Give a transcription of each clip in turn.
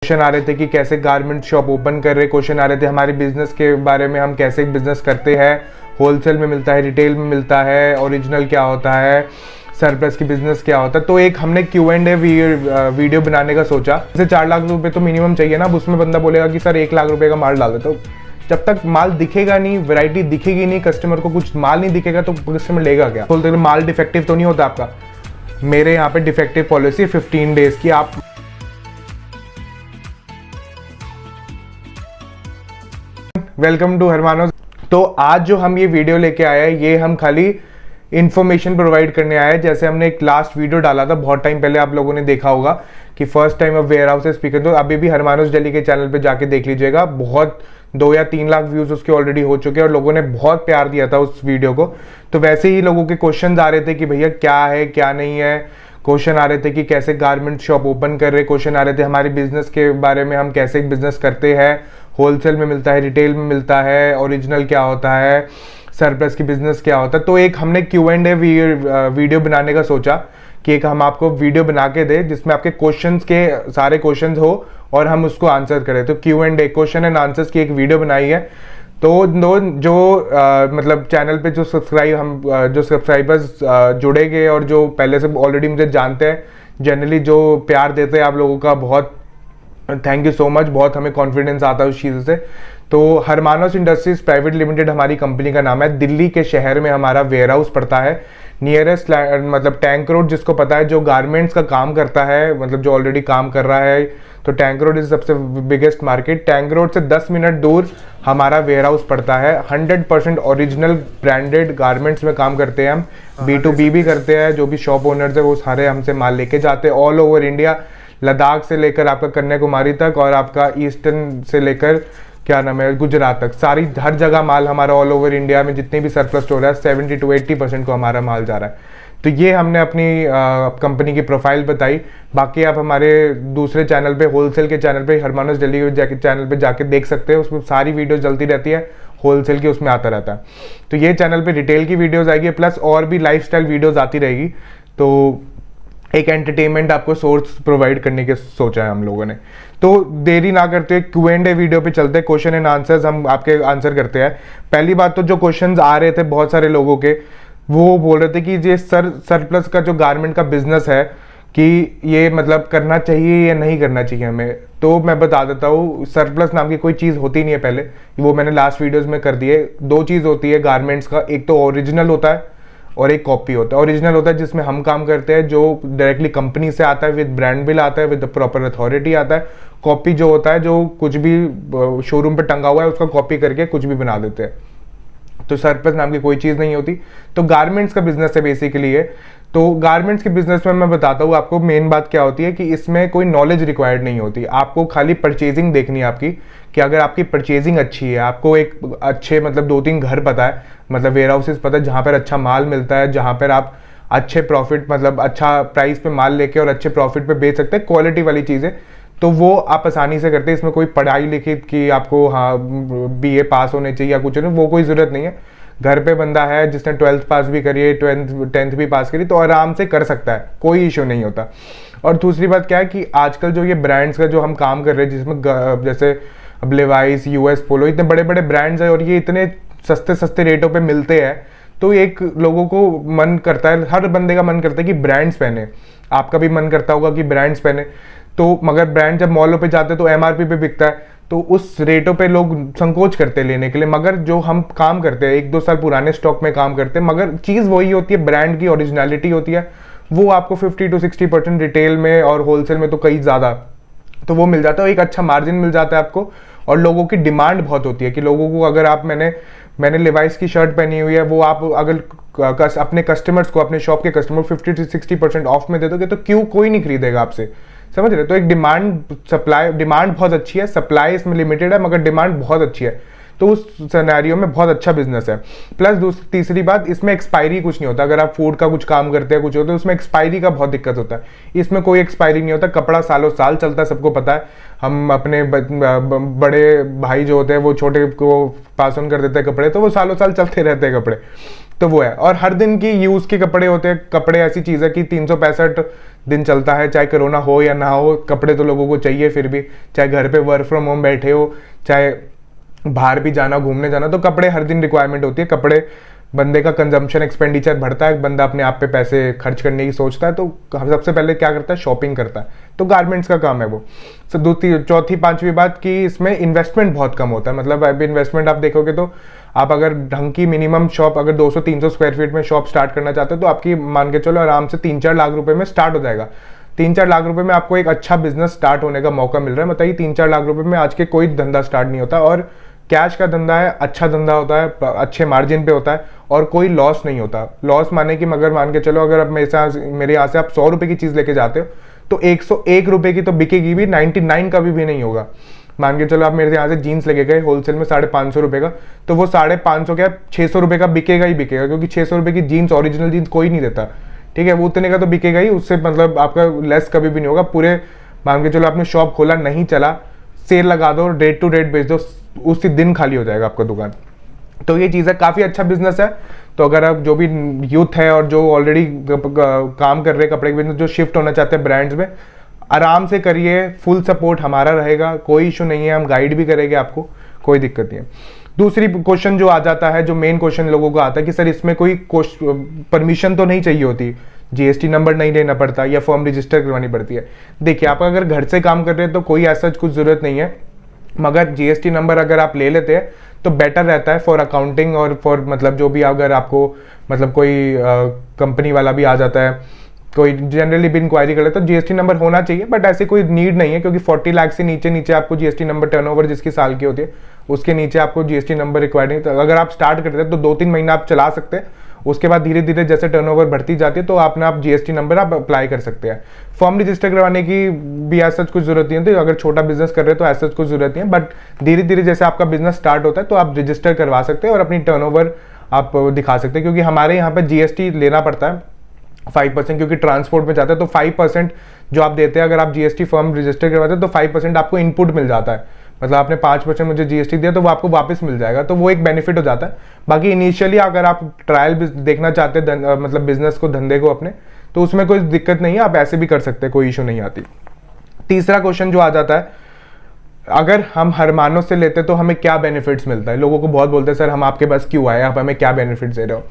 Question आ रहे थे कि कैसे गारमेंट शॉप ओपन कर रहे, क्वेश्चन आ रहे थे हमारे बिजनेस के बारे में, हम कैसे बिजनेस करते हैं, होलसेल में मिलता है, रिटेल में मिलता है, ओरिजिनल क्या होता है, सरप्लस की बिजनेस क्या होता है। तो एक हमने Q&A वीडियो बनाने का सोचा। जैसे 4 लाख रुपए तो मिनिमम चाहिए ना। अब उसमें बंदा बोलेगा कि सर 1 लाख रुपए का माल डाल दे, तो जब तक माल दिखेगा नहीं, वैरायटी दिखेगी नहीं, कस्टमर को कुछ माल नहीं दिखेगा तो कस्टमर लेगा क्या। बोलते माल डिफेक्टिव तो नहीं होता आपका। मेरे यहाँ पे डिफेक्टिव पॉलिसी 15 डेज की। आप वेलकम टू हरमानोस। तो आज जो हम ये वीडियो लेके आए हैं, ये हम खाली इन्फॉर्मेशन प्रोवाइड करने आए हैं। जैसे हमने एक लास्ट वीडियो डाला था बहुत टाइम पहले, आप लोगों ने देखा होगा कि first time of where house speaker. तो अभी भी हरमानोस दिल्ली के चैनल पे जाके देख लीजिएगा। बहुत 2 या 3 लाख व्यूज उसके ऑलरेडी हो चुके हैं और लोगों ने बहुत प्यार दिया था उस वीडियो को। तो वैसे ही लोगों के क्वेश्चन आ रहे थे कि भैया क्या है क्या नहीं है। क्वेश्चन आ रहे थे कि कैसे गारमेंट शॉप ओपन कर रहे, क्वेश्चन आ रहे थे हमारे बिजनेस के बारे में, हम कैसे बिजनेस करते हैं, होलसेल में मिलता है, रिटेल में मिलता है, ओरिजिनल क्या होता है, सरप्लस की बिजनेस क्या होता है। तो एक हमने Q&A वीडियो बनाने का सोचा कि एक हम आपको वीडियो बना के दे जिसमें आपके क्वेश्चंस के सारे क्वेश्चंस हो और हम उसको आंसर करें। तो Q&A क्वेश्चन एंड आंसर्स की एक वीडियो बनाई है। तो जो मतलब चैनल पे जो सब्सक्राइबर्स जुड़ेंगे और जो पहले से ऑलरेडी मुझे जानते हैं, जनरली जो प्यार देते हैं आप लोगों का, बहुत थैंक यू सो मच। बहुत हमें कॉन्फिडेंस आता है उस चीज़ से। तो हरमानोस इंडस्ट्रीज प्राइवेट लिमिटेड हमारी कंपनी का नाम है। दिल्ली के शहर में हमारा वेयर हाउस पड़ता है। नियरेस्ट मतलब टैंक रोड, जिसको पता है जो गारमेंट्स का काम करता है, मतलब जो ऑलरेडी काम कर रहा है, तो टैंक रोड इज सबसे बिगेस्ट मार्केट। टैंक रोड से 10 मिनट दूर हमारा वेयर हाउस पड़ता है। 100% ओरिजिनल ब्रांडेड गारमेंट्स में काम करते हैं हम। B2B भी करते हैं। जो भी शॉप ओनर्स है वो सारे हमसे माल लेके जाते हैं ऑल ओवर इंडिया, लद्दाख से लेकर आपका कन्याकुमारी तक और आपका ईस्टर्न से लेकर क्या नाम है गुजरात तक, सारी हर जगह माल हमारा ऑल ओवर इंडिया में जितने भी सरप्लस स्टोर है 70 to 80% को हमारा माल जा रहा है। तो ये हमने अपनी कंपनी की प्रोफाइल बताई। बाकी आप हमारे दूसरे चैनल पे, होलसेल के चैनल पे, हरमानोस दिल्ली के चैनल पे जाके देख सकते हैं। उसमें सारी वीडियोस चलती रहती है, होलसेल की उसमें आता रहता है। तो ये चैनल पे रिटेल की वीडियोस आएगी, प्लस और भी लाइफस्टाइल वीडियोस आती रहेगी। तो एक एंटरटेनमेंट आपको सोर्स प्रोवाइड करने के सोचा है हम लोगों ने। तो देरी ना करते हुए Q&A वीडियो पे चलते हैं। क्वेश्चन एंड आंसर्स हम आपके आंसर करते हैं। पहली बात तो जो क्वेश्चंस आ रहे थे बहुत सारे लोगों के, वो बोल रहे थे कि ये सरप्लस का जो गारमेंट का बिजनेस है कि ये मतलब करना चाहिए या नहीं करना चाहिए हमें। तो मैं बता देता हूँ, सरप्लस नाम की कोई चीज़ होती नहीं है पहले, वो मैंने लास्ट वीडियोज़ में कर दिए। 2 चीज़ होती है गारमेंट्स का, एक तो ओरिजिनल होता है और एक कॉपी होता है। ओरिजिनल होता है जिसमें हम काम करते हैं, जो डायरेक्टली कंपनी से आता है, विद ब्रांड बिल आता है, विद प्रॉपर अथॉरिटी आता है। कॉपी जो होता है, जो कुछ भी शोरूम पे टंगा हुआ है उसका कॉपी करके कुछ भी बना देते हैं। तो सरप्लस नाम की कोई चीज़ नहीं होती। तो गारमेंट्स का बिजनेस है बेसिकली ये। तो गारमेंट्स के बिजनेस में मैं बताता हूँ आपको मेन बात क्या होती है कि इसमें कोई नॉलेज रिक्वायर्ड नहीं होती। आपको खाली परचेजिंग देखनी है आपकी, कि अगर आपकी परचेजिंग अच्छी है, आपको एक अच्छे मतलब 2-3 घर पता है, मतलब वेयर हाउसेस पता है जहाँ पर अच्छा माल मिलता है, जहाँ पर आप अच्छे प्रॉफिट मतलब अच्छा प्राइस पे माल लेके और अच्छे प्रॉफिट पे बेच सकते हैं, क्वालिटी वाली चीज़ें, तो वो आप आसानी से करते हैं। इसमें कोई पढ़ाई लिखित कि आपको हाँ BA पास होने चाहिए या कुछ नहीं, वो कोई ज़रूरत नहीं है। घर पे बंदा है जिसने 12th पास भी करी है, 10th भी पास करी, तो आराम से कर सकता है, कोई इशू नहीं होता। और दूसरी बात क्या है कि आजकल जो ये ब्रांड्स का जो हम काम कर रहे हैं, जिसमें जैसे अब लेवाइस, US पोलो, इतने बड़े बड़े ब्रांड्स हैं और ये इतने सस्ते सस्ते रेटों पे मिलते हैं, तो एक लोगों को मन करता है, हर बंदे का मन करता है कि ब्रांड्स पहने। आपका भी मन करता होगा कि ब्रांड्स पहने। तो मगर ब्रांड जब मॉलों पे जाते हैं तो MRP पे बिकता है, तो उस रेटों पे लोग संकोच करते हैं लेने के लिए। मगर जो हम काम करते हैं 1-2 साल पुराने स्टॉक में काम करते हैं, मगर चीज़ वही होती है, ब्रांड की ओरिजिनलिटी होती है। वो आपको 50 to 60% रिटेल में और होलसेल में तो कई ज़्यादा, तो वो मिल जाता है। एक अच्छा मार्जिन मिल जाता है आपको। और लोगों की डिमांड बहुत होती है कि लोगों को, अगर आप मैंने लेवाइस की शर्ट पहनी हुई है, वो आप अगर अपने कस्टमर्स को, अपने शॉप के कस्टमर 50 to 60% ऑफ में दे दोगे तो क्यों कोई नहीं खरीदेगा आपसे, समझ रहे। तो एक डिमांड बहुत अच्छी है, सप्लाई इसमें लिमिटेड है मगर डिमांड बहुत अच्छी है। तो उस सिनेरियो में बहुत अच्छा बिजनेस है। प्लस तीसरी बात, इसमें एक्सपायरी कुछ नहीं होता। अगर आप फूड का कुछ काम करते हैं कुछ होता है, उसमें एक्सपायरी का बहुत दिक्कत होता है। इसमें कोई एक्सपायरी नहीं होता, कपड़ा सालों साल चलता है, सबको पता है। हम अपने बड़े भाई जो होते हैं वो छोटे को पास ऑन कर देते हैं कपड़े, तो वो सालों साल चलते रहते हैं कपड़े, तो वो है। और हर दिन की यूज के कपड़े होते हैं। कपड़े ऐसी चीज है कि 365 दिन चलता है, चाहे कोरोना हो या ना हो, कपड़े तो लोगों को चाहिए फिर भी। चाहे घर पे वर्क फ्रॉम होम बैठे हो, चाहे बाहर भी जाना, घूमने जाना, तो कपड़े हर दिन रिक्वायरमेंट होती है। कपड़े, बंदे का कंजम्पशन एक्सपेंडिचर बढ़ता है, बंदा अपने आप पे पैसे खर्च करने की सोचता है, तो सबसे पहले क्या करता है, शॉपिंग करता है। तो गारमेंट्स का काम है वो। तो चौथी पांचवी बात कि इसमें इन्वेस्टमेंट बहुत कम होता है। मतलब अब इन्वेस्टमेंट आप देखोगे तो आप अगर ढंग की मिनिमम शॉप, अगर 200-300 स्क्वायर फीट में शॉप स्टार्ट करना चाहते हो, तो आपकी मान के चलो आराम से 3-4 लाख रुपए में स्टार्ट हो जाएगा। 3-4 लाख रुपए में आपको एक अच्छा बिजनेस स्टार्ट होने का मौका मिल रहा है। बताइए, 3-4 लाख रुपए में आज के कोई धंधा स्टार्ट नहीं होता, और कैश का धंधा है, अच्छा धंधा होता है, अच्छे मार्जिन पे होता है, और कोई लॉस नहीं होता। लॉस माने कि मगर मान के चलो, अगर अब मेरे यहाँ से आप 100 रुपए की चीज लेके जाते हो, तो 101 रुपए की तो बिकेगी भी, 99 का भी नहीं होगा। मान के चलो आप मेरे यहाँ से जीन्स लेके गए होलसेल में 550 रुपए का, तो वो 550 क्या 600 रुपए का बिकेगा ही बिकेगा, क्योंकि 600 रुपए की जीन्स, ओरिजिनल जीन्स कोई नहीं देता, ठीक है। वो उतने का तो बिकेगा ही, उससे मतलब आपका लेस कभी भी नहीं होगा। पूरे मान के चलो आपने शॉप खोला, नहीं चला, सेल लगा दो, रेट टू रेट बेच दो, उसी दिन खाली हो जाएगा आपका दुकान। तो ये चीज़ है, काफ़ी अच्छा बिजनेस है। तो अगर आप जो भी यूथ है और जो ऑलरेडी काम कर रहे हैं कपड़े के बिजनेस, जो शिफ्ट होना चाहते हैं ब्रांड्स में, आराम से करिए, फुल सपोर्ट हमारा रहेगा, कोई इशू नहीं है, हम गाइड भी करेंगे आपको, कोई दिक्कत नहीं है। दूसरी क्वेश्चन जो आ जाता है, जो मेन क्वेश्चन लोगों को आता है कि सर इसमें कोई परमिशन तो नहीं चाहिए होती, जीएसटी नंबर नहीं लेना पड़ता या फॉर्म रजिस्टर करवानी पड़ती है। देखिए, आप अगर घर से काम कर रहे हैं तो कोई ऐसा कुछ जरूरत नहीं है, मगर जीएसटी नंबर अगर आप ले लेते हैं तो बेटर रहता है फॉर अकाउंटिंग और फॉर मतलब जो भी, अगर आपको मतलब कोई कंपनी वाला भी आ जाता है, कोई जनरली भी इंक्वायरी करे तो जीएसटी नंबर होना चाहिए। बट ऐसे कोई नीड नहीं है, क्योंकि 40 लाख से नीचे आपको जीएसटी नंबर, टर्नओवर जिसकी साल की होती है उसके नीचे आपको जीएसटी नंबर रिक्वायर्ड नहीं। तो अगर आप स्टार्ट करते हैं तो 2-3 महीना आप चला सकते हैं, उसके बाद धीरे धीरे जैसे टर्नओवर बढ़ती जाती है तो आप जीएसटी नंबर आप अप्लाई कर सकते हैं। फॉर्म रजिस्टर करवाने की भी ऐसा कुछ जरूरत नहीं है, तो अगर छोटा बिजनेस कर रहे हैं तो ऐसा कुछ जरूरत नहीं है। बट धीरे धीरे जैसे आपका बिजनेस स्टार्ट होता है तो आप रजिस्टर करवा सकते हैं और अपनी टर्नओवर आप दिखा सकते हैं, क्योंकि हमारे यहाँ पे जीएसटी लेना पड़ता है 5%, क्योंकि ट्रांसपोर्ट में जाता है। तो 5% जो आप देते हैं, अगर आप जीएसटी फॉर्म रजिस्टर करवाते हैं तो 5% आपको इनपुट मिल जाता है। मतलब आपने 5% मुझे जीएसटी दिया तो वो आपको वापस मिल जाएगा, तो वो एक बेनिफिट हो जाता है। बाकी इनिशियली अगर आप ट्रायल देखना चाहते हैं मतलब बिजनेस को, धंधे को अपने, तो उसमें कोई दिक्कत नहीं है, आप ऐसे भी कर सकते हैं, कोई इशू नहीं आती। तीसरा क्वेश्चन जो आ जाता है, अगर हम हरमानो से लेते तो हमें क्या बेनिफिट्स मिलता है। लोगों को बहुत बोलते हैं सर हम आपके पास क्यों आए, आप हमें क्या बेनिफिट्स दे रहे हो।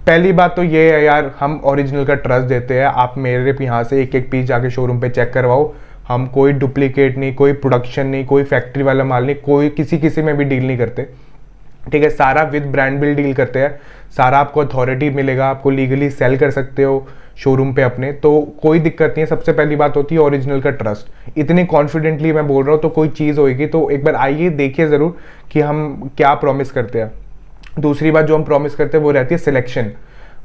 पहली बात तो ये है यार, हम ओरिजिनल का ट्रस्ट देते हैं। आप मेरे यहाँ से एक एक पीस जाके शोरूम पे चेक करवाओ, हम कोई डुप्लीकेट नहीं, कोई प्रोडक्शन नहीं, कोई फैक्ट्री वाला माल नहीं, कोई किसी में भी डील नहीं करते, ठीक है। सारा विद ब्रांड बिल डील करते हैं, सारा आपको अथॉरिटी मिलेगा, आपको लीगली सेल कर सकते हो शोरूम पे अपने, तो कोई दिक्कत नहीं है। सबसे पहली बात होती है ओरिजिनल का ट्रस्ट। इतनी कॉन्फिडेंटली मैं बोल रहा हूँ, तो कोई चीज़ होगी तो एक बार आइए देखिए ज़रूर कि हम क्या प्रॉमिस करते हैं। दूसरी बात जो हम प्रॉमिस करते हैं वो रहती है सिलेक्शन।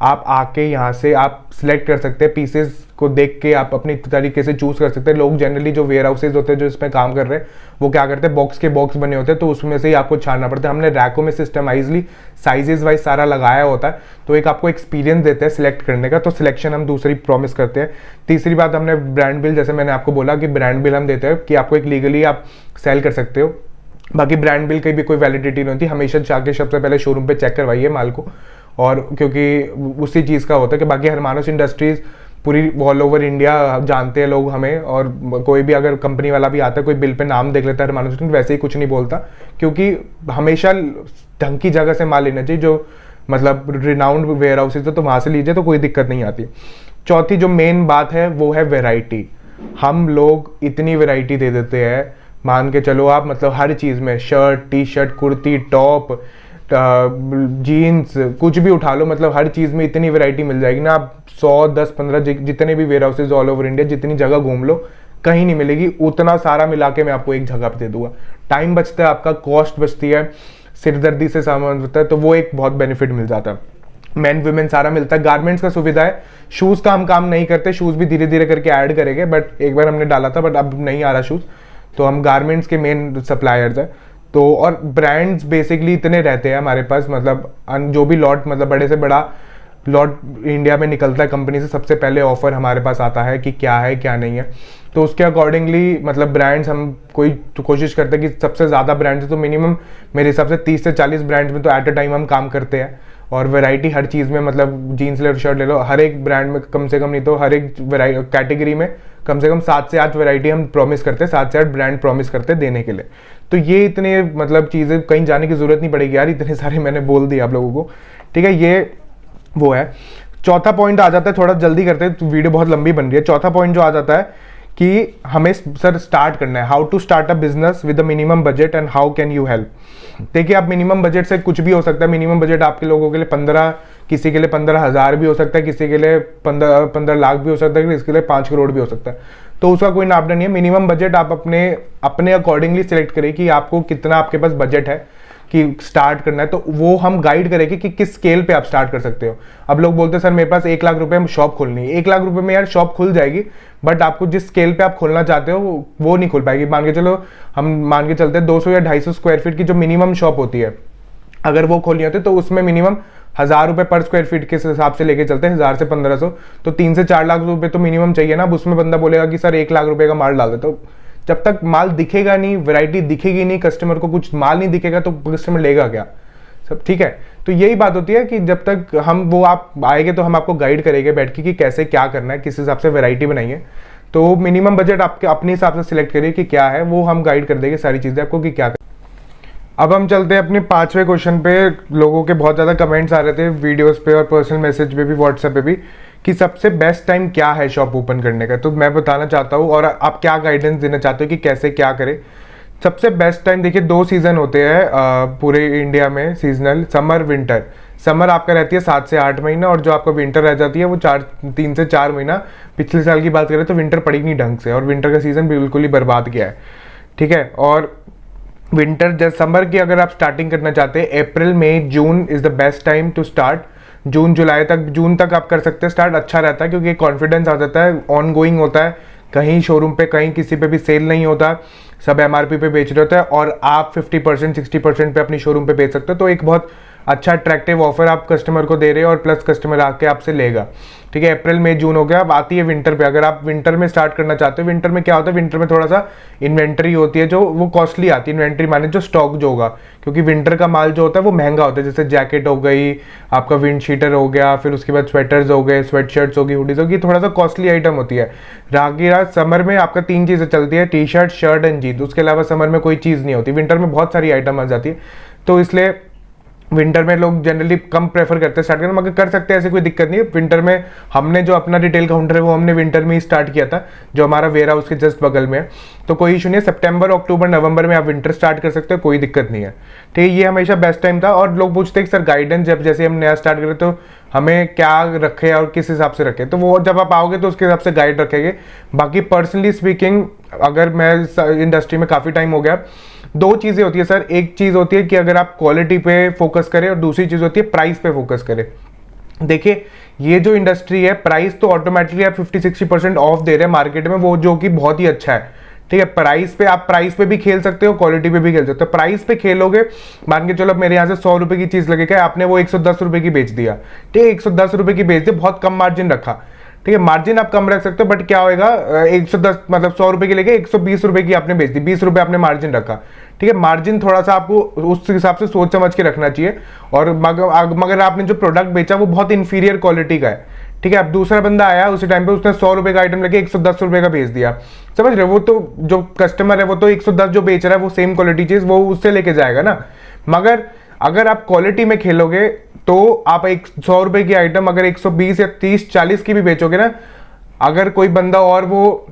आप आके यहाँ से आप सिलेक्ट कर सकते हैं, पीसेस को देख के आप अपनी तरीके से चूज कर सकते हैं। लोग जनरली जो वेयर हाउसेज होते हैं जो इसमें काम कर रहे हैं, वो क्या करते हैं, बॉक्स के बॉक्स बने होते हैं, तो उसमें से ही आपको छानना पड़ता है। हमने रैकों में सिस्टमाइजली साइजेस वाइज सारा लगाया होता है, तो एक आपको एक्सपीरियंस देते हैं सिलेक्ट करने का। तो सिलेक्शन हम दूसरी प्रॉमिस करते हैं। तीसरी बात, हमने ब्रांड बिल, जैसे मैंने आपको बोला कि ब्रांड बिल हम देते हैं कि आपको एक लीगली आप सेल कर सकते हो। बाकी ब्रांड बिल की भी कोई वैलिडिटी नहीं होती, हमेशा जाके सबसे पहले शोरूम पे चेक करवाइए माल को, और क्योंकि उसी चीज़ का होता है कि बाकी हरमानोस इंडस्ट्रीज पूरी ऑल ओवर इंडिया जानते हैं लोग हमें, और कोई भी अगर कंपनी वाला भी आता है, कोई बिल पे नाम देख लेता है हरमानोस, वैसे ही कुछ नहीं बोलता, क्योंकि हमेशा ढंग की जगह से माल लेना चाहिए, जो मतलब रिनाउंड वेयर हाउसेज तो वहाँ से लीजिए, तो कोई दिक्कत नहीं आती। चौथी जो मेन बात है वो है वेराइटी। हम लोग इतनी वेराइटी दे देते हैं, मान के चलो आप, मतलब हर चीज़ में, shirt, T shirt, kurti, top, jeans, कुछ भी उठा लो, मतलब हर चीज़ में इतनी वैरायटी मिल जाएगी ना। आप 100, 10, 15 जितने भी warehouses all over India, जितनी जगह घूम लो, कहीं नहीं मिलेगी। उतना सारा मिला के मैं आपको एक जगह पे दे दूंगा। टाइम बचता है आपका, कॉस्ट बचती है, सिरदर्दी से सामान होता है, तो वो एक बहुत बेनिफिट मिल जाता है। मेन वुमेन सारा मिलता है। गारमेंट्स का सुविधा है। शूज़ का हम काम नहीं करते, शूज़ भी धीरे धीरे करके ऐड करेंगे, बट एक बार हमने डाला था, बट अब नहीं आ रहा शूज़, तो हम गारमेंट्स के मेन सप्लायर्स हैं। तो और ब्रांड्स बेसिकली इतने रहते हैं हमारे पास, मतलब जो भी लॉट, मतलब बड़े से बड़ा लॉट इंडिया में निकलता है कंपनी से, सबसे पहले ऑफर हमारे पास आता है कि क्या है क्या नहीं है। तो उसके अकॉर्डिंगली मतलब ब्रांड्स हम कोशिश करते हैं कि सबसे ज़्यादा ब्रांड्स है तो मिनिमम मेरे हिसाब से 30 से 40 ब्रांड्स में तो एट अ टाइम हम काम करते हैं। और वैरायटी हर चीज़ में, मतलब जीन्स ले लो, शर्ट ले लो, हर एक ब्रांड में कम से कम, नहीं तो हर एक कैटेगरी में कम से कम 7 से 8 वैरायटी हम प्रॉमिस करते हैं, 7 से 8 ब्रांड प्रॉमिस करते हैं देने के लिए। तो ये इतने मतलब चीज़ें कहीं जाने की जरूरत नहीं पड़ेगी यार, इतने सारे मैंने बोल दिए आप लोगों को, ठीक है। ये वो है। चौथा पॉइंट आ जाता है, थोड़ा जल्दी करते हैं, वीडियो बहुत लंबी बन रही है। चौथा पॉइंट जो आ जाता है कि हमें सर स्टार्ट करना है, how to start a business with a minimum budget and how can you help. देखिए, आप मिनिमम बजट से कुछ भी हो सकता है। मिनिमम बजट आपके लोगों के लिए 15, किसी के लिए 15,000 भी हो सकता है, किसी के लिए 15 लाख भी हो सकता है, किसी के लिए 5 करोड़ भी हो सकता है। तो उसका कोई नापना नहीं है। मिनिमम बजट आप अपने अकॉर्डिंगली सिलेक्ट करें कि आपको कितना आपके पास बजट है कि स्टार्ट करना है। तो वो हम गाइड करेंगे कि किस स्केल पे आप स्टार्ट कर सकते हो। अब लोग बोलते हैं सर मेरे पास 1 लाख रुपए में शॉप खोलनी है। 1 लाख रुपए में यार शॉप खुल जाएगी, बट आपको जिस स्केल पे आप खोलना चाहते हो वो नहीं खुल पाएगी। मान के चलो, हम मान के चलते हैं 200 या 250 स्क्वायर फीट की जो मिनिमम शॉप होती है, अगर वो खोलनी होती है तो उसमें मिनिमम 1000 रुपए पर स्क्वायर फीट के हिसाब से लेके चलते हैं, 1000 से 1500, तो 3 से 4 लाख रुपए तो मिनिमम चाहिए ना। अब उसमें बंदा बोलेगा कि सर 1 लाख रुपए का माल डाल दे, तो जब तक माल दिखेगा नहीं, वैरायटी दिखेगी नहीं, कस्टमर को कुछ माल नहीं दिखेगा तो कस्टमर लेगा क्या, सब ठीक है। तो यही बात होती है कि जब तक आप आएंगे तो हम आपको गाइड करेंगे बैठ के कि कैसे क्या करना है, किस हिसाब से वैरायटी बनाइए। तो मिनिमम बजट आपके अपने हिसाब से सिलेक्ट करिए कि क्या है, वो हम गाइड कर देंगे सारी चीजें आपको कि क्या करना। अब हम चलते हैं अपने 5वें क्वेश्चन पे। लोगों के बहुत ज़्यादा कमेंट्स आ रहे थे वीडियोस पे और पर्सनल मैसेज पे भी, व्हाट्सएप पे भी, कि सबसे बेस्ट टाइम क्या है शॉप ओपन करने का। तो मैं बताना चाहता हूँ और आप क्या गाइडेंस देना चाहते हो कि कैसे क्या करें। सबसे बेस्ट टाइम देखिए, 2 सीज़न होते हैं पूरे इंडिया में सीजनल, समर विंटर। समर आपका रहती है 7 से 8 महीना, और जो आपका विंटर रह जाती है वो 3 से 4 महीना। पिछले साल की बात करें तो विंटर पड़ी नहीं ढंग से, और विंटर का सीजन बिल्कुल ही बर्बाद किया है, ठीक है। और विंटर जैसे समर की अगर आप स्टार्टिंग करना चाहते हैं, April May June is the best time to start. जून तक आप कर सकते हैं स्टार्ट, अच्छा रहता है क्योंकि कॉन्फिडेंस आ जाता है, ऑन गोइंग होता है, कहीं शोरूम पे कहीं किसी पे भी सेल नहीं होता, सब एमआरपी पे बेच रहे होते हैं और आप 50% 60% पे अपनी शोरूम पे बेच सकते हो। तो एक बहुत अच्छा अट्रैक्टिव ऑफर आप कस्टमर को दे रहे हो और प्लस कस्टमर आके आपसे लेगा, ठीक है। अप्रैल मई जून हो गया। अब आती है विंटर पे। अगर आप विंटर में स्टार्ट करना चाहते हो, विंटर में क्या होता है, विंटर में थोड़ा सा इन्वेंट्री होती है जो वो कॉस्टली आती है। इन्वेंट्री माने जो स्टॉक जो होगा, क्योंकि विंटर का माल जो होता है वो महंगा होता है। जैसे जैकेट हो गई, आपका विंड शीटर हो गया, फिर उसके बाद स्वेटर्स हो गए, स्वेट शर्ट्स होगी, हुडीज होगी, थोड़ा सा कॉस्टली आइटम होती है। रागी रात समर में आपका 3 चीज़ें चलती है, T shirt, shirt and jeans. उसके अलावा समर में कोई चीज़ नहीं होती। विंटर में बहुत सारी आइटम आ जाती है, तो इसलिए विंटर में लोग जनरली कम प्रेफर करते हैं स्टार्ट करना, मगर कर सकते हैं, ऐसी कोई दिक्कत नहीं है। विंटर में हमने जो अपना रिटेल काउंटर है वो हमने विंटर में ही स्टार्ट किया था, जो हमारा वेयर हाउस के जस्ट बगल में है। तो कोई इशू नहीं है, सितंबर अक्टूबर नवंबर में आप विंटर स्टार्ट कर सकते हो, कोई दिक्कत नहीं है, ठीक है। ये हमेशा बेस्ट टाइम था। और लोग पूछते हैं कि सर गाइडेंस, जब जैसे हम नया स्टार्ट करें तो हमें क्या रखे और किस हिसाब से रखें, तो वो जब आप आओगे तो उसके हिसाब से गाइड रखेंगे। बाकी पर्सनली स्पीकिंग, अगर मैं इस इंडस्ट्री में काफ़ी टाइम हो गया, 2 चीज़ें होती है सर। एक चीज़ होती है कि अगर आप क्वालिटी पे फोकस करें, और दूसरी चीज़ होती है प्राइस पे फोकस करें। देखिए, ये जो इंडस्ट्री है, प्राइस तो ऑटोमेटिकली आप 50-60% ऑफ दे रहे हैं मार्केट में, वो जो कि बहुत ही अच्छा है, ठीक है। प्राइस पे भी खेल सकते हो, क्वालिटी पे भी खेल सकते हो। प्राइस पे खेलोगे, मान के चलो मेरे यहाँ से 100 रुपए की चीज़ लगेगा, आपने वो 110 रुपए की बेच दिया, ठीक है, 110 रुपए की बेच दी, बहुत कम मार्जिन रखा, ठीक है। मार्जिन आप कम रख सकते हो, बट क्या होगा, 110 मतलब 100 रुपए की लेके 120 रुपए की आपने बेच दी, 20 रुपए आपने मार्जिन रखा, ठीक है। मार्जिन थोड़ा सा आपको उस हिसाब से सोच समझ के रखना चाहिए। और मगर आपने जो प्रोडक्ट बेचा वो बहुत इंफीरियर क्वालिटी का है, ठीक है। अब दूसरा बंदा आया उसी टाइम पे, उसने 100 रुपए का आइटम लेके 110 रुपए का बेच दिया, समझ रहे हो। वो तो जो कस्टमर है वो तो 110 जो बेच रहा है वो सेम क्वालिटी चीज वो उससे लेके जाएगा ना। मगर अगर आप क्वालिटी में खेलोगे तो आप 100 रुपए की आइटम अगर 120 या 30-40 की भी बेचोगे ना, अगर कोई बंदा और वो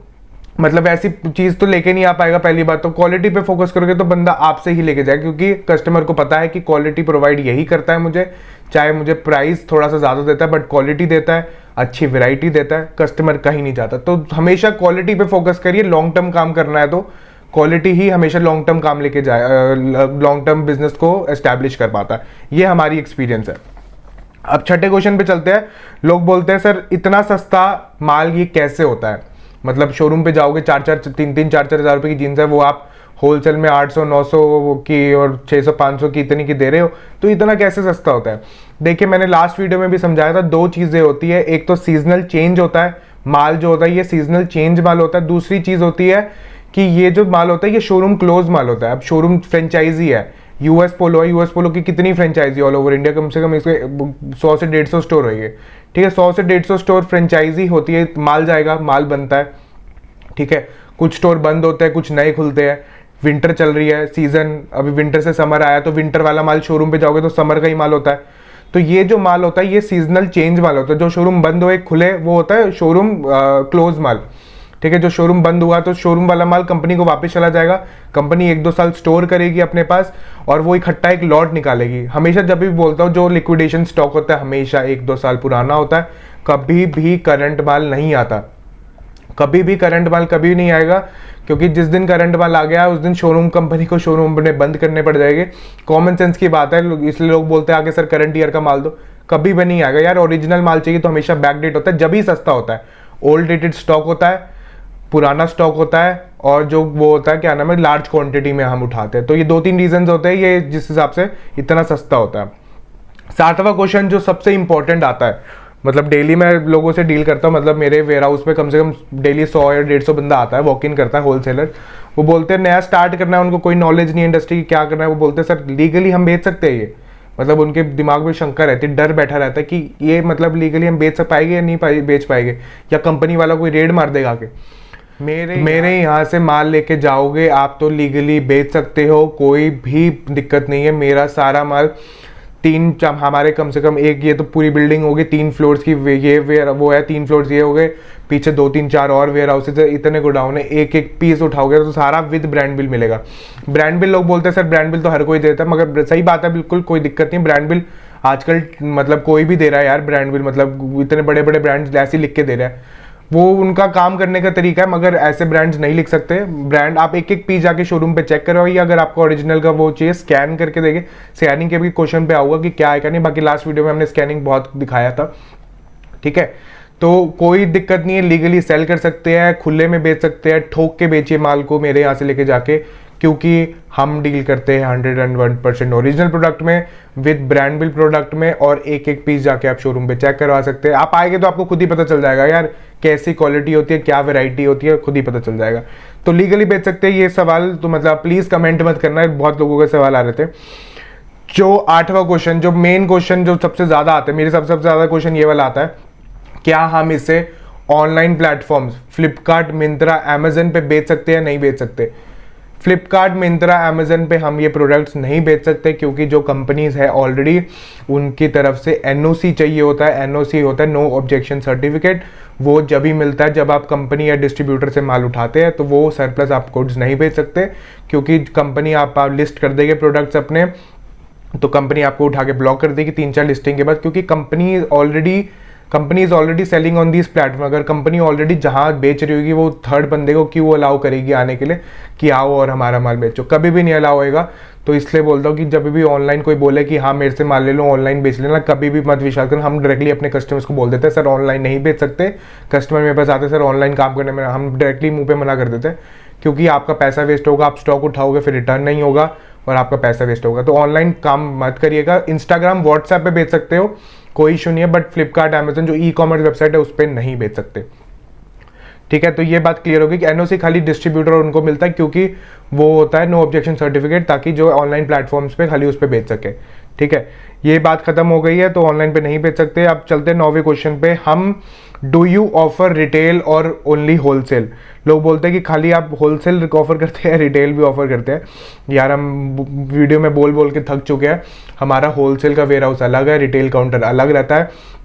मतलब ऐसी चीज तो लेके नहीं आ पाएगा। पहली बात तो क्वालिटी पे फोकस करोगे तो बंदा आपसे ही लेके जाएगा, क्योंकि कस्टमर को पता है कि क्वालिटी प्रोवाइड यही करता है मुझे, चाहे मुझे प्राइस थोड़ा सा ज्यादा देता है बट क्वालिटी देता है, अच्छी वैरायटी देता है, कस्टमर कहीं नहीं जाता। तो हमेशा क्वालिटी पे फोकस करिए। लॉन्ग टर्म काम करना है तो क्वालिटी ही हमेशा लॉन्ग टर्म काम लेके जाए, लॉन्ग टर्म बिजनेस को एस्टैब्लिश कर पाता है। ये हमारी एक्सपीरियंस है। अब छठे क्वेश्चन पे चलते हैं। लोग बोलते हैं सर इतना सस्ता माल ये कैसे होता है, मतलब शोरूम पे जाओगे 3-4 हज़ार रुपए की जीन्स है वो आप होलसेल में 800 900 की और 600 500 की इतनी की दे रहे हो, तो इतना कैसे सस्ता होता है? देखिए मैंने लास्ट वीडियो में भी समझाया था, दो चीज़ें होती है, एक तो सीजनल चेंज होता है, माल जो होता है ये सीजनल चेंज माल होता है। दूसरी चीज़ होती है कि ये जो माल होता है ये शोरूम क्लोज माल होता है। अब शोरूम फ्रेंचाइजी है, यूएस पोलो है, यूएस पोलो की कितनी फ्रेंचाइजी ऑल ओवर इंडिया, कम से कम इसके 100 से 150 स्टोर होंगे, ठीक है, 100 से 150 स्टोर फ्रेंचाइजी होती है, माल जाएगा, माल बनता है, ठीक है। कुछ स्टोर बंद होते हैं, कुछ नए खुलते हैं, विंटर चल रही है सीजन, अभी विंटर से समर आया तो विंटर वाला माल शोरूम पे जाओगे तो समर का ही माल होता है। तो ये जो माल होता है ये सीजनल चेंज माल होता है, जो शोरूम बंद हो एक खुले वो होता है शोरूम क्लोज माल, ठीक है। जो शोरूम बंद हुआ तो शोरूम वाला माल कंपनी को वापस चला जाएगा, कंपनी 1-2 साल स्टोर करेगी अपने पास और वो इकट्ठा एक लॉट निकालेगी। हमेशा जब भी बोलता हूँ जो लिक्विडेशन स्टॉक होता है हमेशा 1-2 साल पुराना होता है, कभी भी करंट माल नहीं आता, कभी भी करंट माल कभी नहीं आएगा, क्योंकि जिस दिन करंट माल आ गया उस दिन शोरूम कंपनी को शोरूम अपने बंद करने पड़ जाएंगे। कॉमन सेंस की बात है, इसलिए लोग बोलते हैं आगे सर करंट ईयर का माल दो, कभी भी नहीं आएगा यार। ओरिजिनल माल चाहिए तो हमेशा बैक डेट होता है, जब ही सस्ता होता है। ओल्ड डेटेड स्टॉक होता है, पुराना स्टॉक होता है, और जो वो होता है क्या नाम है लार्ज क्वांटिटी में हम उठाते हैं। तो ये 2-3 रीजन होते हैं ये जिस हिसाब से इतना सस्ता होता है। 7वां क्वेश्चन जो सबसे इंपॉर्टेंट आता है, मतलब डेली मैं लोगों से डील करता हूँ, मतलब मेरे वेयर हाउस पे कम से कम डेली 100 या 150 बंदा आता है, वॉक इन करता है, होलसेलर। वो बोलते हैं नया स्टार्ट करना है, उनको कोई नॉलेज नहीं है इंडस्ट्री की, क्या करना है। वो बोलते हैं सर लीगली हम बेच सकते हैं ये, मतलब उनके दिमाग में शंका रहती है, डर बैठा रहता है कि ये मतलब लीगली हम बेच पाएंगे या नहीं बेच पाएंगे, या कंपनी वाला कोई रेड मार देगा के। मेरे यहाँ से माल लेके जाओगे आप तो लीगली बेच सकते हो, कोई भी दिक्कत नहीं है। मेरा सारा माल हमारे कम से कम एक, ये तो पूरी बिल्डिंग होगी 3 फ्लोर्स की, ये वो है 3 फ्लोर्स ये हो गए, पीछे 2-3-4 और वेयर हाउसेज है, इतने गोडाउन है, एक एक पीस उठाओगे तो सारा विद ब्रांड बिल मिलेगा। ब्रांड बिल लोग बोलते हैं सर ब्रांड बिल तो हर कोई देता है, मगर सही बात है, बिल्कुल कोई दिक्कत नहीं। ब्रांड बिल आजकल मतलब कोई भी दे रहा है यार ब्रांड बिल, मतलब इतने बड़े बड़े ब्रांड ऐसे लिख के दे रहा है, वो उनका काम करने का तरीका है, मगर ऐसे ब्रांड्स नहीं लिख सकते। ब्रांड आप एक एक पीस जाके शोरूम पे चेक करवाइए, अगर आपको ओरिजिनल का वो चाहिए स्कैन करके देंगे। स्कैनिंग के भी क्वेश्चन पे आऊंगा कि क्या है क्या नहीं, बाकी लास्ट वीडियो में हमने स्कैनिंग बहुत दिखाया था, ठीक है। तो कोई दिक्कत नहीं है, लीगली सेल कर सकते हैं, खुले में बेच सकते हैं, ठोक के बेचिए माल को मेरे यहाँ से लेके जाके, क्योंकि हम डील करते हैं 101% ओरिजिनल प्रोडक्ट में, विद ब्रांड बिल प्रोडक्ट में, और एक एक पीस जाके आप शोरूम पे चेक करवा सकते हैं। आप आएंगे तो आपको खुद ही पता चल जाएगा यार कैसी क्वालिटी होती है, क्या वैरायटी होती है, खुद ही पता चल जाएगा। तो लीगली बेच सकते हैं, ये सवाल तो मतलब प्लीज कमेंट मत करना, बहुत लोगों के सवाल आ रहे थे। जो 8वां क्वेश्चन, जो मेन क्वेश्चन जो सबसे ज्यादा आता है, मेरे सबसे ज्यादा क्वेश्चन ये वाला आता है, क्या हम इसे online platforms Flipkart, Myntra, Amazon पे बेच सकते हैं, नहीं बेच सकते? फ्लिपकार्ट, मिंत्रा, अमेजन पे हम ये प्रोडक्ट्स नहीं बेच सकते, क्योंकि जो कंपनीज है ऑलरेडी उनकी तरफ से एनओसी चाहिए होता है। एनओसी होता है नो ऑब्जेक्शन सर्टिफिकेट, वो जब ही मिलता है जब आप कंपनी या डिस्ट्रीब्यूटर से माल उठाते हैं, तो वो सरप्लस आप गुड्स नहीं बेच सकते, क्योंकि कंपनी आप लिस्ट कर देगी प्रोडक्ट्स अपने, तो कंपनी आपको उठा के ब्लॉक कर देगी 3-4 लिस्टिंग के बाद, क्योंकि company is already selling on this platform. अगर कंपनी ऑलरेडी जहां बेच रही होगी वो थर्ड बंदे को क्यों अलाउ करेगी आने के लिए कि आओ और हमारा माल बेचो? कभी भी नहीं अलाउ होएगा। तो इसलिए बोलता हूँ कि जब भी ऑनलाइन कोई बोले कि हाँ मेरे से माल ले लो ऑनलाइन बेच लेना, कभी भी मत विश्वास करना। हम डायरेक्टली अपने कस्टमर्स को बोल देते हैं सर ऑनलाइन नहीं बेच सकते। कस्टमर मेरे पास आते सर ऑनलाइन काम करने में, हम डायरेक्टली मुंह पे मना कर देते हैं, क्योंकि आपका पैसा वेस्ट होगा, आप स्टॉक उठाओगे फिर रिटर्न नहीं होगा और आपका पैसा वेस्ट होगा। तो ऑनलाइन काम मत करिएगा। इंस्टाग्राम, व्हाट्सएप पे बेच सकते हो, कोई इशू नहीं है, बट फ्लिपकार्ट, अमेजन जो ई कॉमर्स वेबसाइट है उस पर नहीं बेच सकते, ठीक है। तो ये बात क्लियर होगी कि एनओसी खाली डिस्ट्रीब्यूटर उनको मिलता है, क्योंकि वो होता है नो ऑब्जेक्शन सर्टिफिकेट, ताकि जो ऑनलाइन प्लेटफॉर्म्स पे खाली उस पर बेच सके, ठीक है। ये बात खत्म हो गई है, तो ऑनलाइन पे नहीं बेच सकते। अब चलते हैं 9वें क्वेश्चन पे। हम डू यू ऑफर रिटेल और ओनली होलसेल? लोग बोलते हैं कि खाली आप होलसेल ऑफर करते हैं, रिटेल भी ऑफर करते हैं। यार हम वीडियो में बोल बोल के थक चुके हैं। हमारा होलसेल का वेयर हाउस अलग है, रिटेल काउंटर अलग रहता है।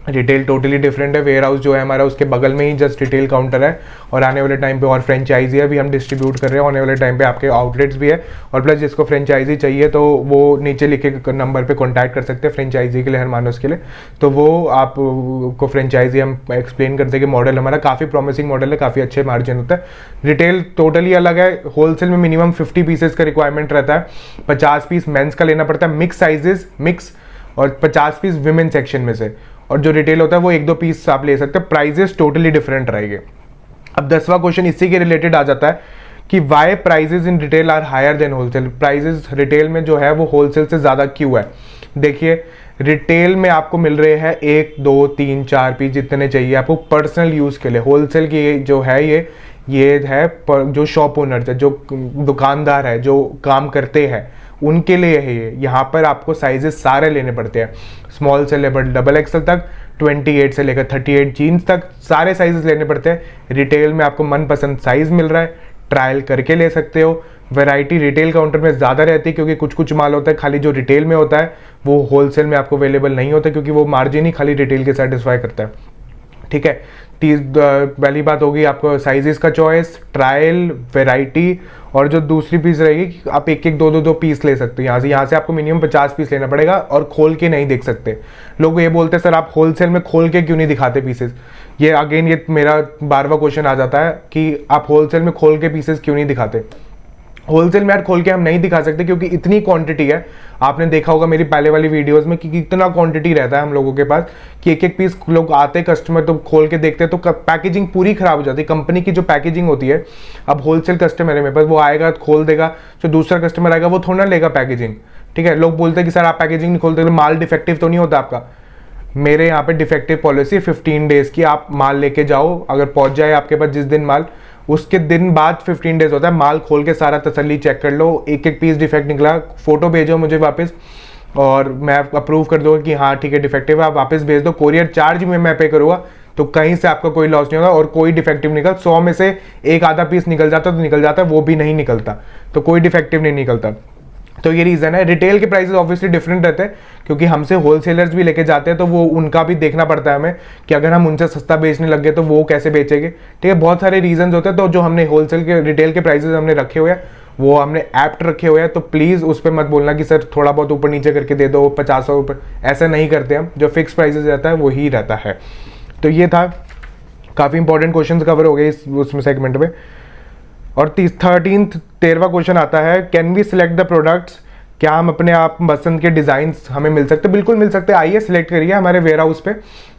रिटेल टोटली डिफरेंट है। वेयर हाउस जो है हमारा उसके बगल में ही जस्ट रिटेल काउंटर है, और आने वाले टाइम पे और फ्रेंचाइजी है भी हम डिस्ट्रीब्यूट कर रहे हैं। आने वाले टाइम पे आपके आउटलेट्स भी है, और प्लस जिसको फ्रेंचाइजी चाहिए तो वो नीचे लिखे नंबर पे कांटेक्ट कर सकते हैं फ्रेंचाइजी के लिए, हरमानोस के लिए। तो वो आप को फ्रेंचाइजी हम एक्सप्लेन कर देंगे। मॉडल हमारा काफ़ी प्रॉमिसिंग मॉडल है, काफ़ी अच्छे मार्जिन होता है। रिटेल टोटली अलग है। होलसेल में मिनिमम 50 पीसेस का रिक्वायरमेंट रहता है, 50 पीस मेंस का लेना पड़ता है, मिक्स साइजेस मिक्स, और 50 पीस विमेन सेक्शन में से। और जो रिटेल होता है वो 1-2 पीस आप ले सकते हैं। प्राइजेस टोटली डिफरेंट रहेंगे। अब 10वां क्वेश्चन इसी के रिलेटेड आ जाता है कि why prices in retail are higher than wholesale, prices retail में जो है वो होलसेल से ज़्यादा क्यों है। देखिए रिटेल में आपको मिल रहे हैं 1 2 3 4 पीस जितने चाहिए आपको पर्सनल यूज़ के लिए। होलसेल की जो है ये है जो शॉप ओनर्स है, जो दुकानदार है, जो काम करते हैं उनके लिए है ये। यहाँ पर आपको साइजेस सारे लेने पड़ते हैं, स्मॉल से लेकर डबल एक्सल तक, 28 से लेकर 38 जीन्स तक सारे साइजेस लेने पड़ते हैं। रिटेल में आपको मनपसंद साइज मिल रहा है, ट्रायल करके ले सकते हो। वैरायटी रिटेल काउंटर में ज़्यादा रहती है क्योंकि कुछ कुछ माल होता है खाली जो रिटेल में होता है वो होलसेल में आपको अवेलेबल नहीं होता, क्योंकि वो मार्जिन ही खाली रिटेल के सेटिस्फाई करता है। ठीक है, पहली बात होगी आपको साइजेस का चॉइस, ट्रायल, वैरायटी, और जो दूसरी पीस रहेगी कि आप एक एक दो पीस ले सकते हो। यहाँ से आपको मिनिमम 50 पीस लेना पड़ेगा और खोल के नहीं देख सकते। लोग ये बोलते हैं सर आप होलसेल में खोल के क्यों नहीं दिखाते पीसेस। ये अगेन ये मेरा 12वां क्वेश्चन आ जाता है कि आप होलसेल में खोल के पीसेस क्यों नहीं दिखाते। होलसेल में यार खोल के हम नहीं दिखा सकते क्योंकि इतनी क्वांटिटी है। आपने देखा होगा मेरी पहले वाली वीडियोस में कि कितना क्वांटिटी रहता है हम लोगों के पास कि एक एक पीस लोग आते कस्टमर तो खोल के देखते हैं तो पैकेजिंग पूरी खराब हो जाती है। कंपनी की जो पैकेजिंग होती है, अब होलसेल कस्टमर है मेरे पास, वो आएगा खोल देगा, जो दूसरा कस्टमर आएगा वो थोड़ा लेगा पैकेजिंग। ठीक है, लोग बोलते हैं कि सर आप पैकेजिंग नहीं खोलते, माल डिफेक्टिव तो नहीं होता आपका। मेरे यहाँ पे डिफेक्टिव पॉलिसी 15 डेज की, आप माल लेके जाओ, अगर पहुंच जाए आपके पास जिस दिन माल, उसके दिन बाद 15 डेज होता है, माल खोल के सारा तसल्ली चेक कर लो, एक एक पीस डिफेक्ट निकला फोटो भेजो मुझे वापस और मैं अप्रूव कर दूंगा कि हाँ ठीक है डिफेक्टिव है, आप वापस भेज दो। कोरियर चार्ज में मैं पे करूँगा तो कहीं से आपका कोई लॉस नहीं होगा। और कोई डिफेक्टिव निकल 100 में से एक आधा पीस निकल जाता तो निकल जाता, वो भी नहीं निकलता, तो कोई डिफेक्टिव नहीं निकलता। तो ये रीज़न है। रिटेल के प्राइसेस ऑब्वियसली डिफरेंट रहते हैं क्योंकि हमसे होलसेलर्स भी लेके जाते हैं तो वो उनका भी देखना पड़ता है हमें कि अगर हम उनसे सस्ता बेचने लग गए तो वो कैसे बेचेंगे। ठीक है, बहुत सारे रीजंस होते हैं। तो जो हमने होलसेल के रिटेल के प्राइसेस हमने रखे हुए हैं वो हमने एप्ट रखे हुए हैं, तो प्लीज़ उस पर मत बोलना कि सर थोड़ा बहुत ऊपर नीचे करके दे दो 50 ऊपर, ऐसा नहीं करते हम। जो फिक्स प्राइसेस रहता है वही रहता है। तो ये था, काफ़ी इंपॉर्टेंट क्वेश्चन कवर हो गए इस उसमें सेगमेंट में। और 13वां क्वेश्चन आता है, can we select the products, क्या हम अपने आप पसंद के डिज़ाइंस हमें मिल सकते? बिल्कुल मिल सकते हैं। आइए सिलेक्ट करिए हमारे वेयर हाउस पे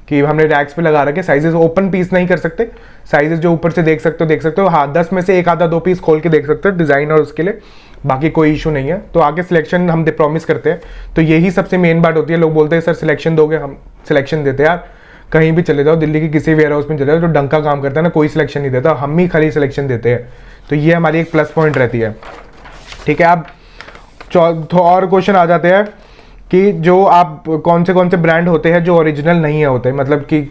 कि हमने रैक्स पे लगा रखे। साइजेस ओपन पीस नहीं कर सकते, साइजेस जो ऊपर से देख सकते हो। हाँ 10 में से एक आधा 2 पीस खोल के देख सकते हो डिज़ाइन और उसके लिए, बाकी कोई इशू नहीं है। तो आगे सिलेक्शन हम प्रॉमिस करते हैं। तो यही सबसे मेन बात होती है। लोग बोलते हैं सर सिलेक्शन दोगे, हम सिलेक्शन देते हैं। यार कहीं भी चले जाओ, दिल्ली की किसी वेयर हाउस में चले जाओ, जो डंका काम करता है ना, कोई सिलेक्शन नहीं देता, हम ही खाली सिलेक्शन देते हैं। तो ये हमारी एक प्लस पॉइंट रहती है। ठीक है, अब और क्वेश्चन आ जाते हैं कि जो आप कौन से ब्रांड होते हैं जो ओरिजिनल नहीं है होते, मतलब कि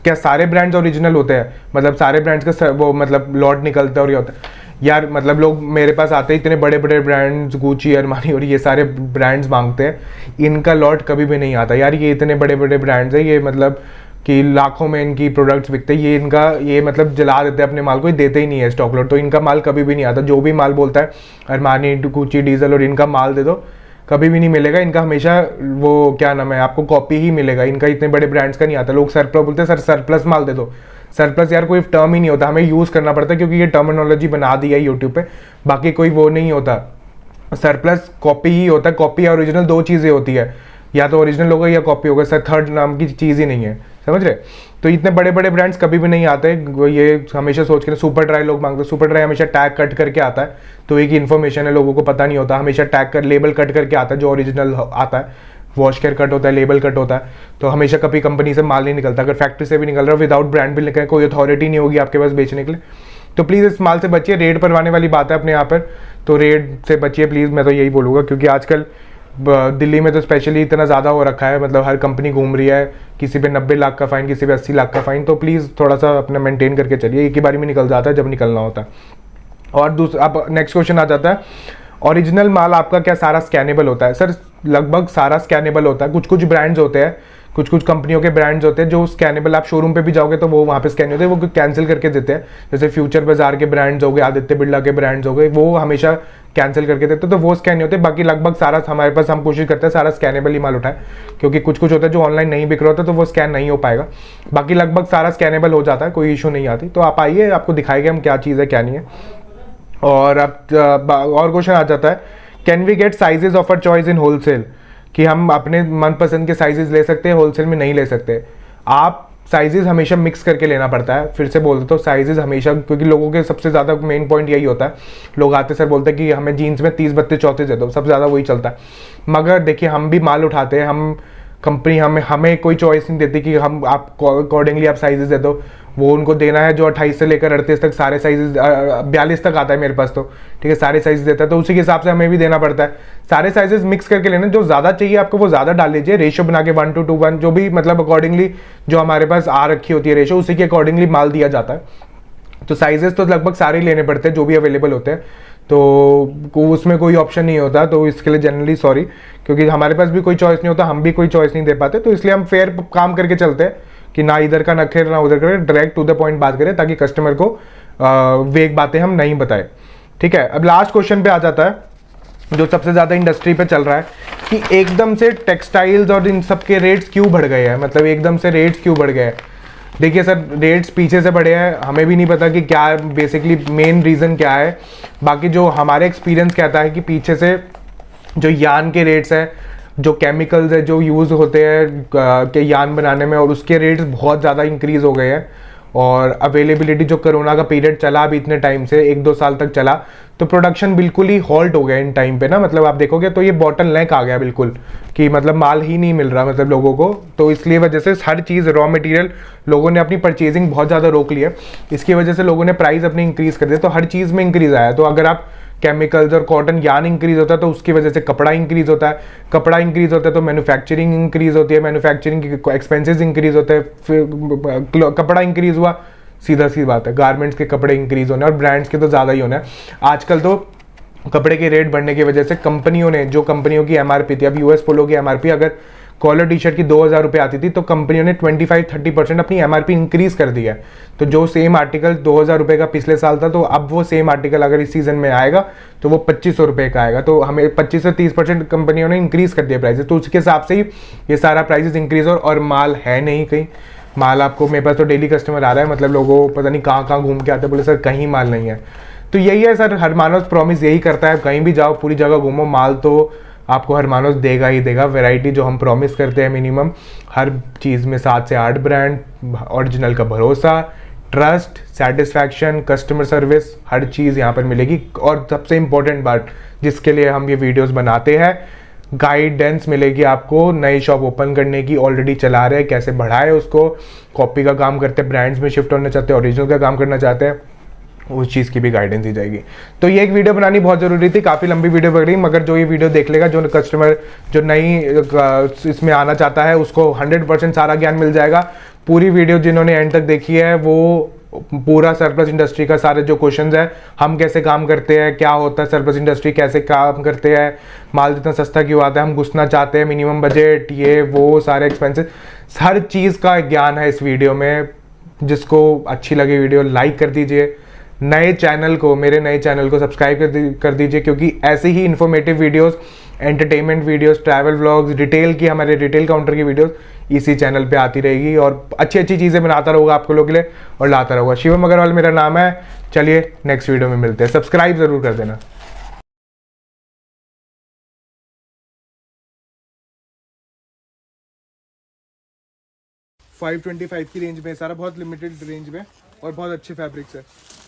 क्या सारे ब्रांड्स ओरिजिनल होते हैं, मतलब सारे ब्रांड्स का वो मतलब लॉट निकलता है और ये होता है। यार मतलब लोग मेरे पास आते हैं इतने बड़े बड़े ब्रांड्स, गुची, अरमानी और ये सारे ब्रांड्स मांगते हैं, इनका लॉट कभी भी नहीं आता। यार ये इतने बड़े बड़े ब्रांड्स है, ये मतलब कि लाखों में इनकी प्रोडक्ट्स बिकते हैं, ये मतलब जला देते हैं अपने माल को, ये देते ही नहीं है स्टॉक लॉट। तो इनका माल कभी भी नहीं आता। जो भी माल बोलता है अरमानी, गुची, डीजल और इनका माल दे दो, कभी भी नहीं मिलेगा। इनका हमेशा वो क्या नाम है, आपको कॉपी ही मिलेगा। इनका इतने बड़े ब्रांड्स का नहीं आता। लोग सरप्लस बोलते हैं, सर सरप्लस माल दे दो। सरप्लस यार कोई टर्म ही नहीं होता, हमें यूज़ करना पड़ता है क्योंकि ये टर्मिनोलॉजी बना दी है यूट्यूब पे, बाकी कोई वो नहीं होता। सरप्लस कॉपी ही होता है। कॉपी या ओरिजिनल दो चीज़ें होती है, या तो ओरिजिनल होगा या कॉपी होगा, सर थर्ड नाम की चीज़ ही नहीं है, समझ रहे। तो इतने बड़े बड़े ब्रांड्स कभी भी नहीं आते। ये हमेशा सोच के सुपर ड्राई लोग मांगते हैं, सुपर ड्राई हमेशा टैग कट करके आता है, तो एक इन्फॉर्मेशन है, लोगों को पता नहीं होता। हमेशा टैग कर लेबल कट करके आता है, जो ओरिजिनल आता है। वॉश केयर कट होता है, लेबल कट होता है। तो हमेशा कभी कंपनी से माल नहीं निकलता। अगर फैक्ट्री से भी निकल रहा है विदाउट ब्रांड भी लिखा है, कोई अथॉरिटी नहीं होगी आपके पास बेचने के लिए। तो प्लीज़ इस माल से बचिए। रेड परवाने वाली बात है अपने यहाँ पर, तो रेड से बचिए प्लीज़, मैं तो यही बोलूँगा। क्योंकि आजकल दिल्ली में तो स्पेशली इतना ज़्यादा हो रखा है, मतलब हर कंपनी घूम रही है, किसी पे 90 लाख का फ़ाइन, किसी पे 80 लाख का फ़ाइन। तो प्लीज़ थोड़ा सा अपना मेंटेन करके चलिए। एक ही बारी में निकल जाता है जब निकलना होता है। और दूसरा, अब नेक्स्ट क्वेश्चन आ जाता है, ओरिजिनल माल आपका क्या सारा स्कैनेबल होता है? सर लगभग सारा स्कैनेबल होता है। कुछ कुछ ब्रांड्स होते हैं, कुछ कुछ कंपनियों के ब्रांड्स होते हैं जो स्कैनेबल, आप शोरूम पे भी जाओगे तो वो वहाँ पे स्कैन होते हैं, वो कैंसिल करके देते हैं। जैसे फ्यूचर बाजार के ब्रांड्स हो गए, आदित्य बिरला के ब्रांड्स हो गए, वो हमेशा कैंसिल करके देते हैं, तो वो स्कैन होते हैं। बाकी लगभग सारा हमारे पास, हम कोशिश करते हैं सारा स्कैनेबल ही माल उठाए, क्योंकि कुछ कुछ होता है जो ऑनलाइन नहीं बिक रहा होता तो वो स्कैन नहीं हो पाएगा। बाकी लगभग सारा स्कैनेबल हो जाता है, कोई इशू नहीं आती। तो आप आइए, आपको दिखाएंगे हम क्या चीज़ है क्या नहीं है। और अब और क्वेश्चन आ जाता है, can we get sizes of our choice in wholesale, कि हम अपने मनपसंद के साइजेस ले सकते हैं, होलसेल में नहीं ले सकते। आप साइजेस हमेशा मिक्स करके लेना पड़ता है। फिर से बोल देता हूँ साइजेस हमेशा, क्योंकि लोगों के सबसे ज़्यादा मेन पॉइंट यही होता है, लोग आते सर बोलते हैं कि हमें जीन्स में 30 32 34 दे दो, सबसे ज़्यादा वही चलता है। मगर देखिए हम भी माल उठाते हैं, हम कंपनी हमें कोई चॉइस नहीं देती कि हम आप अकॉर्डिंगली आप साइजेस दे दो। वो उनको देना है जो 28 से लेकर 38 तक सारे साइजेस, 42 तक आता है मेरे पास तो ठीक है, सारे साइज देता है, तो उसी के हिसाब से हमें भी देना पड़ता है। सारे साइजेस मिक्स करके लेना, जो ज़्यादा चाहिए आपको वो ज़्यादा डाल लीजिए, रेशो बना के 1:1 जो भी मतलब अकॉर्डिंगली जो हमारे पास आ रखी होती है रेशो, उसी के अकॉर्डिंगली माल दिया जाता है। तो साइजेस तो लगभग सारे ही लेने पड़ते हैं जो भी अवेलेबल होते हैं, तो उसमें कोई ऑप्शन नहीं होता। तो इसके लिए जनरली सॉरी, क्योंकि हमारे पास भी कोई चॉइस नहीं होता, हम भी कोई चॉइस नहीं दे पाते, तो इसलिए हम फेयर काम करके चलते हैं कि ना इधर का नखेर ना उधर का, डायरेक्ट टू द पॉइंट बात करें ताकि कस्टमर को वेग बातें हम नहीं बताएं। ठीक है, अब लास्ट क्वेश्चन पे आ जाता है जो सबसे ज़्यादा इंडस्ट्री पे चल रहा है कि एकदम से टेक्सटाइल्स और इन सब के रेट्स क्यों बढ़ गए हैं, मतलब एकदम से रेट्स क्यों बढ़ गए हैं। देखिए सर, रेट्स पीछे से बढ़े हैं, हमें भी नहीं पता कि क्या बेसिकली मेन रीज़न क्या है। बाकी जो हमारे एक्सपीरियंस कहता है कि पीछे से जो यान के रेट्स हैं, जो केमिकल्स है जो यूज़ होते हैं के यान बनाने में, और उसके रेट्स बहुत ज़्यादा इंक्रीज़ हो गए हैं। और अवेलेबिलिटी जो कोरोना का पीरियड चला अभी इतने टाइम से 1-2 साल तक चला, तो प्रोडक्शन बिल्कुल ही हॉल्ट हो गया इन टाइम पे ना, मतलब आप देखोगे तो ये बॉटल नेक आ गया बिल्कुल कि मतलब माल ही नहीं मिल रहा मतलब लोगों को। तो इसलिए वजह से हर चीज़ रॉ मटेरियल लोगों ने अपनी परचेजिंग बहुत ज़्यादा रोक लिया, इसकी वजह से लोगों ने प्राइस अपनी इंक्रीज़ कर दिया, तो हर चीज़ में इंक्रीज़ आया। तो अगर आप केमिकल्स और कॉटन यान इंक्रीज होता है तो उसकी वजह से कपड़ा इंक्रीज होता है, कपड़ा इंक्रीज होता है तो मैन्युफैक्चरिंग इंक्रीज होती है, मैन्युफैक्चरिंग के एक्सपेंसेस इंक्रीज होते हैं, फिर कपड़ा इंक्रीज हुआ, सीधा सी बात है गारमेंट्स के कपड़े इंक्रीज होने और ब्रांड्स के तो ज़्यादा ही होने हैं। आजकल तो कपड़े के रेट बढ़ने की वजह से कंपनियों ने, जो कंपनियों की एमआरपी थी, अब यूएस पोलो की एमआरपी अगर कॉलर टी शर्ट की 2000 रुपये आती थी तो कंपनियों ने 25-30% अपनी एमआरपी इंक्रीज कर दी है। तो जो सेम आर्टिकल 2000 रुपये का पिछले साल था, तो अब वो सेम आर्टिकल अगर इस सीजन में आएगा तो वो 2500 रुपये का आएगा। तो हमें 25 से 30% कंपनियों ने इंक्रीज कर दिया प्राइसेस, तो उसके हिसाब से ही ये सारा प्राइसेस इंक्रीज और माल है नहीं कहीं। माल आपको, मेरे पास तो डेली कस्टमर आ रहा है, मतलब लोगों पता नहीं कहाँ कहाँ घूम के आते हैं, बोले सर कहीं माल नहीं है। तो यही है सर, हरमानोस प्रॉमिस यही करता है, कहीं भी जाओ पूरी जगह घूमो, माल तो आपको हरमानोस देगा ही देगा। वैरायटी जो हम प्रॉमिस करते हैं मिनिमम हर चीज़ में 7 से 8 ब्रांड, ओरिजिनल का भरोसा, ट्रस्ट, सेटिस्फैक्शन, कस्टमर सर्विस, हर चीज़ यहाँ पर मिलेगी। और सबसे इम्पोर्टेंट बात जिसके लिए हम ये वीडियोस बनाते हैं, गाइडेंस मिलेगी आपको नई शॉप ओपन करने की, ऑलरेडी चला रहे हैं कैसे बढ़ाए उसको, कॉपी का काम करते हैं, ब्रांड्स में शिफ्ट होना चाहते हैं, ओरिजिनल का काम करना चाहते हैं, उस चीज़ की भी गाइडेंस दी जाएगी। तो ये एक वीडियो बनानी बहुत ज़रूरी थी, काफ़ी लंबी वीडियो पड़ रही, मगर जो ये वीडियो देख लेगा, जो कस्टमर जो नई इसमें आना चाहता है उसको 100% सारा ज्ञान मिल जाएगा। पूरी वीडियो जिन्होंने एंड तक देखी है वो पूरा सरप्लस इंडस्ट्री का सारे जो क्वेश्चंस है, हम कैसे काम करते हैं, क्या होता है सरप्लस इंडस्ट्री, कैसे काम करते हैं, माल जितना सस्ता क्यों आता है, हम घुसना चाहते हैं, मिनिमम बजट, ये वो सारे एक्सपेंसेस, हर चीज़ का ज्ञान है इस वीडियो में। जिसको अच्छी लगी वीडियो लाइक कर दीजिए, नए चैनल को, मेरे नए चैनल को सब्सक्राइब कर दीजिए, क्योंकि ऐसी ही informative videos, entertainment videos, travel vlogs, detail की, हमारे रिटेल काउंटर की वीडियोस इसी चैनल पे आती रहेगी और अच्छी अच्छी चीज़ें बनाता रहूँगा आप लोगों के लिए और लाता रहूँगा। शिवम अग्रवाल मेरा नाम है। चलिए नेक्स्ट वीडियो में मिलते हैं, सब्सक्राइब ज़रूर कर देना। 525 की रेंज में सारा, बहुत लिमिटेड रेंज में और बहुत अच्छे फैब्रिक्स है,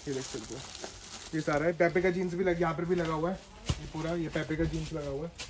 ये देख सकते हो। ये सारा है, पेपे का जीन्स भी यहाँ पर भी लगा हुआ है, ये पूरा ये पेपे का जीन्स लगा हुआ है।